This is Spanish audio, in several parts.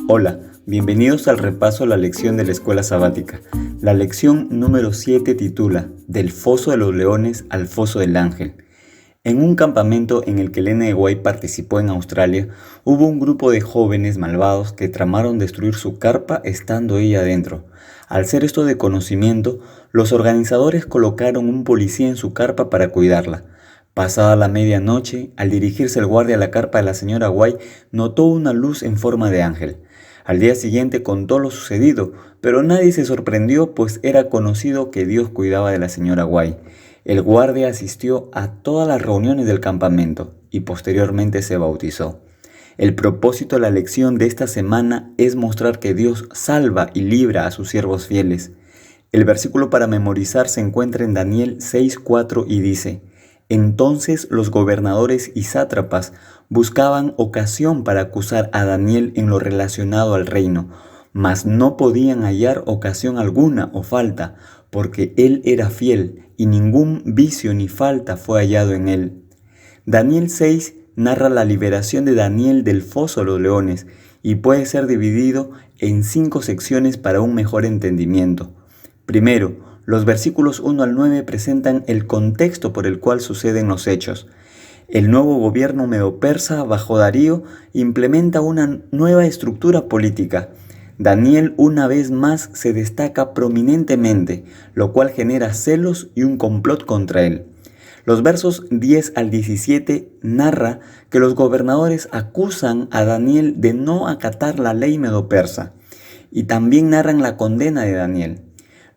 Hola, bienvenidos al repaso a la lección de la escuela sabática. La lección número 7 titula Del foso de los leones al foso del ángel. En un campamento en el que Elena de White participó en Australia, hubo un grupo de jóvenes malvados que tramaron destruir su carpa estando ella adentro. Al ser esto de conocimiento, los organizadores colocaron un policía en su carpa para cuidarla. Pasada la medianoche, al dirigirse el guardia a la carpa de la señora White, notó una luz en forma de ángel. Al día siguiente contó lo sucedido, pero nadie se sorprendió, pues era conocido que Dios cuidaba de la señora White. El guardia asistió a todas las reuniones del campamento y posteriormente se bautizó. El propósito de la lección de esta semana es mostrar que Dios salva y libra a sus siervos fieles. El versículo para memorizar se encuentra en Daniel 6:4 y dice: Entonces los gobernadores y sátrapas buscaban ocasión para acusar a Daniel en lo relacionado al reino, mas no podían hallar ocasión alguna o falta, porque él era fiel y ningún vicio ni falta fue hallado en él. Daniel 6 narra la liberación de Daniel del foso de los leones y puede ser dividido en 5 secciones para un mejor entendimiento. Primero, los versículos 1 al 9 presentan el contexto por el cual suceden los hechos. El nuevo gobierno medo-persa bajo Darío implementa una nueva estructura política. Daniel una vez más se destaca prominentemente, lo cual genera celos y un complot contra él. Los versos 10 al 17 narra que los gobernadores acusan a Daniel de no acatar la ley medo-persa y también narran la condena de Daniel.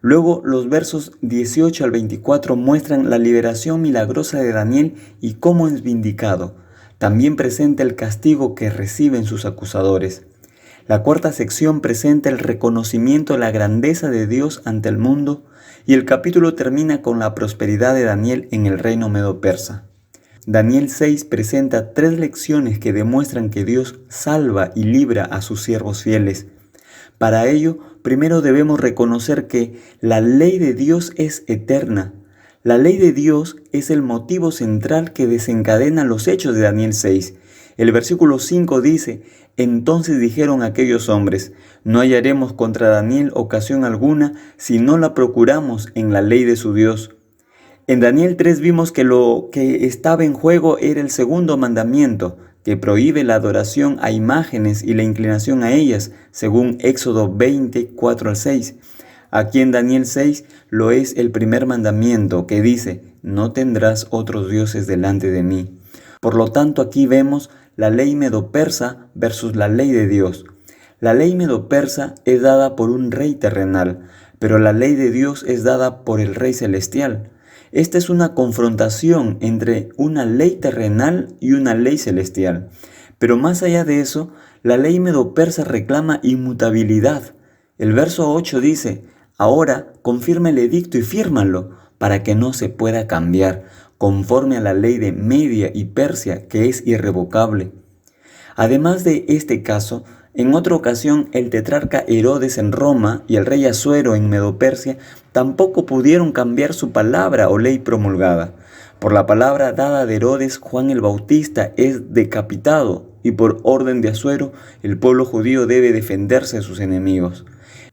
Luego los versos 18 al 24 muestran la liberación milagrosa de Daniel y cómo es vindicado. También presenta el castigo que reciben sus acusadores. La cuarta sección presenta el reconocimiento de la grandeza de Dios ante el mundo y el capítulo termina con la prosperidad de Daniel en el reino medo-persa. Daniel 6 presenta 3 lecciones que demuestran que Dios salva y libra a sus siervos fieles. Para ello, primero debemos reconocer que la ley de Dios es eterna. La ley de Dios es el motivo central que desencadena los hechos de Daniel 6. El versículo 5 dice: Entonces dijeron aquellos hombres: No hallaremos contra Daniel ocasión alguna si no la procuramos en la ley de su Dios. En Daniel 3 vimos que lo que estaba en juego era el segundo mandamiento, que prohíbe la adoración a imágenes y la inclinación a ellas, según Éxodo 20, 4 al 6. Aquí en Daniel 6 lo es el primer mandamiento, que dice: No tendrás otros dioses delante de mí. Por lo tanto, aquí vemos la ley medo-persa versus la ley de Dios. La ley medo-persa es dada por un rey terrenal, pero la ley de Dios es dada por el rey celestial. Esta es una confrontación entre una ley terrenal y una ley celestial. Pero más allá de eso, la ley medo-persa reclama inmutabilidad. El verso 8 dice: Ahora confirma el edicto y fírmalo, para que no se pueda cambiar, conforme a la ley de Media y Persia, que es irrevocable. Además de este caso, en otra ocasión el tetrarca Herodes en Roma y el rey Asuero en Medo-Persia tampoco pudieron cambiar su palabra o ley promulgada. Por la palabra dada de Herodes, Juan el Bautista es decapitado y por orden de Asuero el pueblo judío debe defenderse de sus enemigos.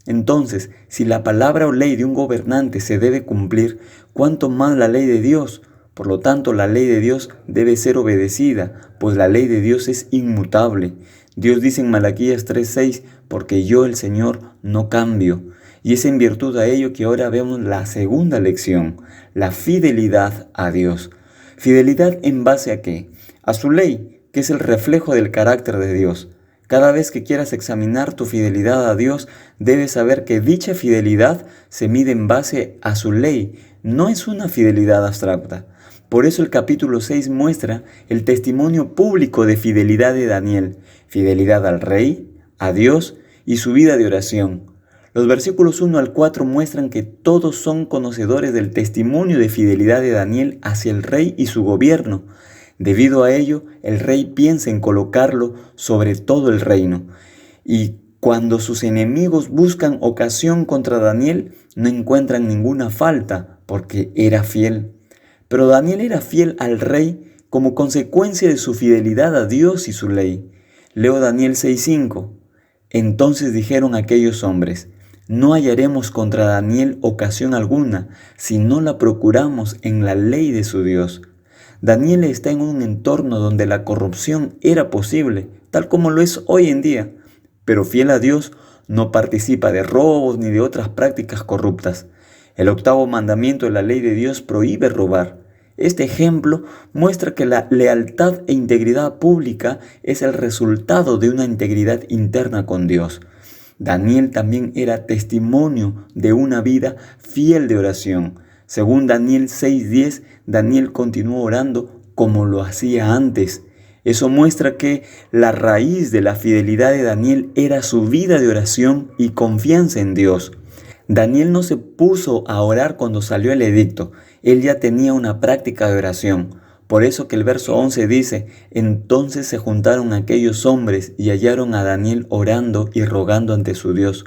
Entonces, si la palabra o ley de un gobernante se debe cumplir, ¿cuánto más la ley de Dios? Por lo tanto, la ley de Dios debe ser obedecida, pues la ley de Dios es inmutable. Dios dice en Malaquías 3:6, porque yo el Señor no cambio. Y es en virtud a ello que ahora vemos la segunda lección, la fidelidad a Dios. ¿Fidelidad en base a qué? A su ley, que es el reflejo del carácter de Dios. Cada vez que quieras examinar tu fidelidad a Dios, debes saber que dicha fidelidad se mide en base a su ley, no es una fidelidad abstracta. Por eso el capítulo 6 muestra el testimonio público de fidelidad de Daniel, fidelidad al rey, a Dios y su vida de oración. Los versículos 1 al 4 muestran que todos son conocedores del testimonio de fidelidad de Daniel hacia el rey y su gobierno. Debido a ello, el rey piensa en colocarlo sobre todo el reino. Y cuando sus enemigos buscan ocasión contra Daniel, no encuentran ninguna falta, porque era fiel. Pero Daniel era fiel al rey como consecuencia de su fidelidad a Dios y su ley. Leo Daniel 6:5. Entonces dijeron aquellos hombres: no hallaremos contra Daniel ocasión alguna, si no la procuramos en la ley de su Dios. Daniel está en un entorno donde la corrupción era posible, tal como lo es hoy en día, pero fiel a Dios, no participa de robos ni de otras prácticas corruptas. El octavo mandamiento de la ley de Dios prohíbe robar. Este ejemplo muestra que la lealtad e integridad pública es el resultado de una integridad interna con Dios. Daniel también era testimonio de una vida fiel de oración. Según Daniel 6:10, Daniel continuó orando como lo hacía antes. Eso muestra que la raíz de la fidelidad de Daniel era su vida de oración y confianza en Dios. Daniel no se puso a orar cuando salió el edicto, él ya tenía una práctica de oración. Por eso que el verso 11 dice: entonces se juntaron aquellos hombres y hallaron a Daniel orando y rogando ante su Dios.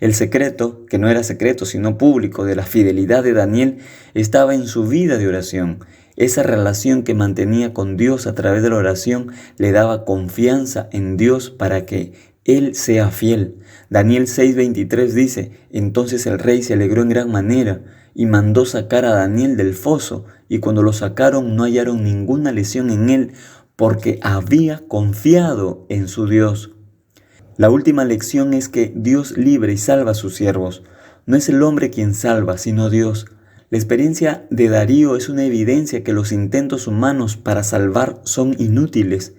El secreto, que no era secreto sino público, de la fidelidad de Daniel estaba en su vida de oración. Esa relación que mantenía con Dios a través de la oración le daba confianza en Dios para que Él sea fiel. Daniel 6:23 dice: entonces el rey se alegró en gran manera y mandó sacar a Daniel del foso, y cuando lo sacaron no hallaron ninguna lesión en él, porque había confiado en su Dios. La última lección es que Dios libra y salva a sus siervos. No es el hombre quien salva, sino Dios. La experiencia de Darío es una evidencia que los intentos humanos para salvar son inútiles.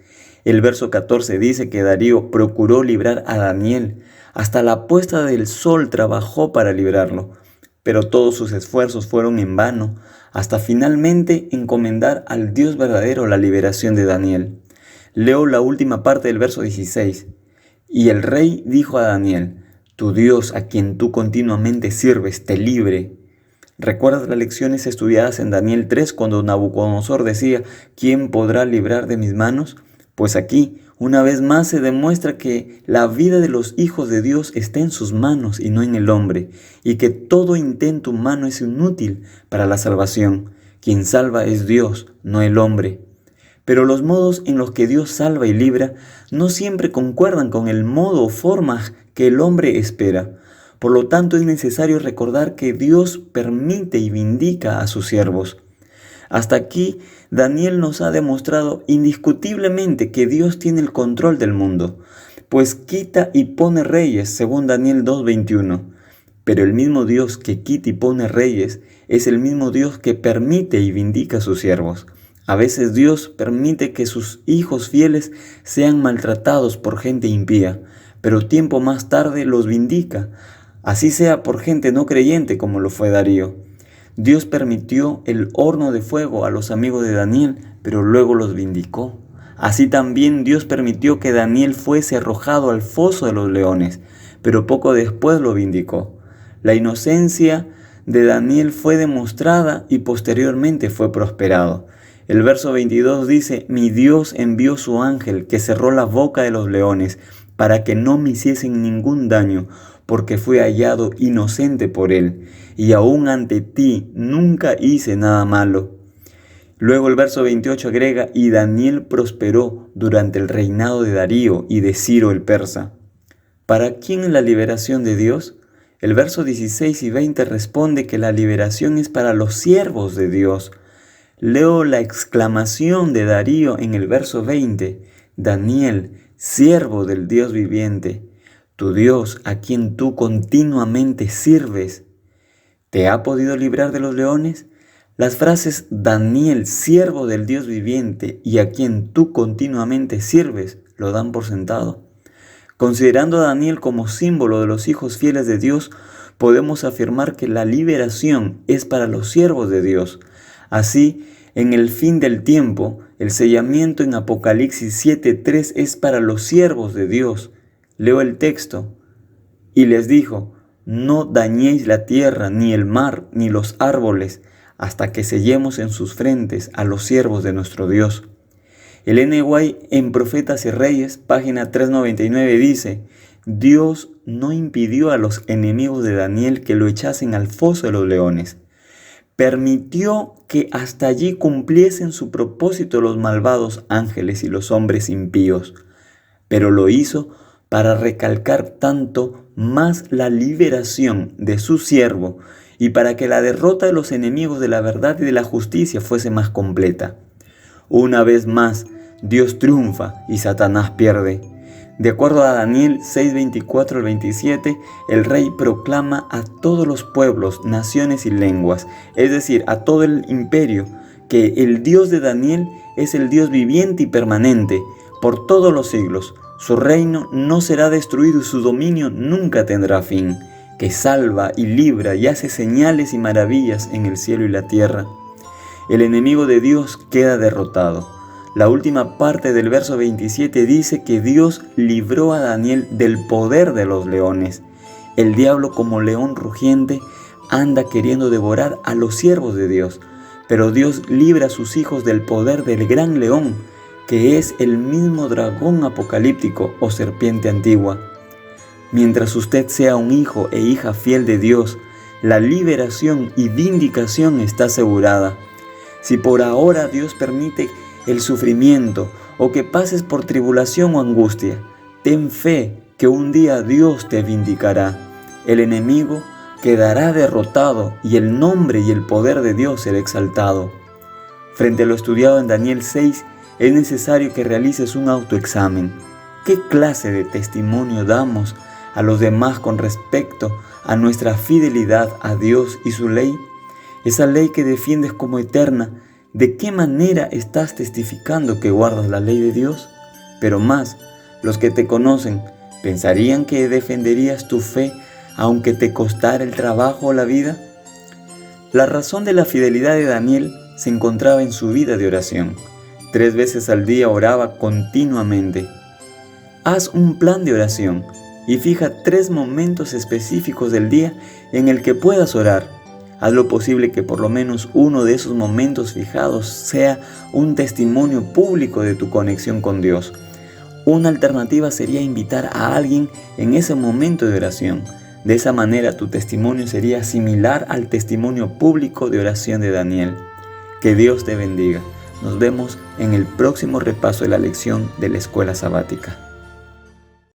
El verso 14 dice que Darío procuró librar a Daniel. Hasta la puesta del sol trabajó para librarlo, pero todos sus esfuerzos fueron en vano, hasta finalmente encomendar al Dios verdadero la liberación de Daniel. Leo la última parte del verso 16. Y el rey dijo a Daniel: tu Dios, a quien tú continuamente sirves, te libre. ¿Recuerdas las lecciones estudiadas en Daniel 3 cuando Nabucodonosor decía: ¿quién podrá librar de mis manos? Pues aquí, una vez más, se demuestra que la vida de los hijos de Dios está en sus manos y no en el hombre, y que todo intento humano es inútil para la salvación. Quien salva es Dios, no el hombre. Pero los modos en los que Dios salva y libra no siempre concuerdan con el modo o forma que el hombre espera. Por lo tanto, es necesario recordar que Dios permite y vindica a sus siervos. Hasta aquí, Daniel nos ha demostrado indiscutiblemente que Dios tiene el control del mundo, pues quita y pone reyes, según Daniel 2:21. Pero el mismo Dios que quita y pone reyes es el mismo Dios que permite y vindica a sus siervos. A veces Dios permite que sus hijos fieles sean maltratados por gente impía, pero tiempo más tarde los vindica, así sea por gente no creyente como lo fue Darío. Dios permitió el horno de fuego a los amigos de Daniel, pero luego los vindicó. Así también Dios permitió que Daniel fuese arrojado al foso de los leones, pero poco después lo vindicó. La inocencia de Daniel fue demostrada y posteriormente fue prosperado. El verso 22 dice: mi Dios envió su ángel que cerró la boca de los leones para que no me hiciesen ningún daño, porque fui hallado inocente por él, y aún ante ti nunca hice nada malo. Luego el verso 28 agrega: y Daniel prosperó durante el reinado de Darío y de Ciro el persa. ¿Para quién es la liberación de Dios? El verso 16 y 20 responde que la liberación es para los siervos de Dios. Leo la exclamación de Darío en el verso 20: Daniel, siervo del Dios viviente, tu Dios, a quien tú continuamente sirves, ¿te ha podido librar de los leones? Las frases Daniel, siervo del Dios viviente, y a quien tú continuamente sirves, lo dan por sentado. Considerando a Daniel como símbolo de los hijos fieles de Dios, podemos afirmar que la liberación es para los siervos de Dios. Así, en el fin del tiempo, el sellamiento en Apocalipsis 7:3 es para los siervos de Dios. Leo el texto: y les dijo: no dañéis la tierra, ni el mar, ni los árboles, hasta que sellemos en sus frentes a los siervos de nuestro Dios. El N. White en Profetas y Reyes, página 399, dice: Dios no impidió a los enemigos de Daniel que lo echasen al foso de los leones. Permitió que hasta allí cumpliesen su propósito los malvados ángeles y los hombres impíos, pero lo hizo para recalcar tanto más la liberación de su siervo y para que la derrota de los enemigos de la verdad y de la justicia fuese más completa. Una vez más, Dios triunfa y Satanás pierde. De acuerdo a Daniel 6:24 al 27, el rey proclama a todos los pueblos, naciones y lenguas, es decir, a todo el imperio, que el Dios de Daniel es el Dios viviente y permanente por todos los siglos. Su reino no será destruido y su dominio nunca tendrá fin, que salva y libra y hace señales y maravillas en el cielo y la tierra. El enemigo de Dios queda derrotado. La última parte del verso 27 dice que Dios libró a Daniel del poder de los leones. El diablo, como león rugiente, anda queriendo devorar a los siervos de Dios, pero Dios libra a sus hijos del poder del gran león, que es el mismo dragón apocalíptico o serpiente antigua. Mientras usted sea un hijo e hija fiel de Dios, la liberación y vindicación está asegurada. Si por ahora Dios permite el sufrimiento o que pases por tribulación o angustia, ten fe que un día Dios te vindicará. El enemigo quedará derrotado y el nombre y el poder de Dios será exaltado. Frente a lo estudiado en Daniel 6, es necesario que realices un autoexamen. ¿Qué clase de testimonio damos a los demás con respecto a nuestra fidelidad a Dios y su ley? Esa ley que defiendes como eterna, ¿de qué manera estás testificando que guardas la ley de Dios? Pero más, los que te conocen, ¿pensarían que defenderías tu fe aunque te costara el trabajo o la vida? La razón de la fidelidad de Daniel se encontraba en su vida de oración. 3 veces al día oraba continuamente. Haz un plan de oración y fija 3 momentos específicos del día en el que puedas orar. Haz lo posible que por lo menos uno de esos momentos fijados sea un testimonio público de tu conexión con Dios. Una alternativa sería invitar a alguien en ese momento de oración. De esa manera tu testimonio sería similar al testimonio público de oración de Daniel. Que Dios te bendiga. Nos vemos en el próximo repaso de la lección de la escuela sabática.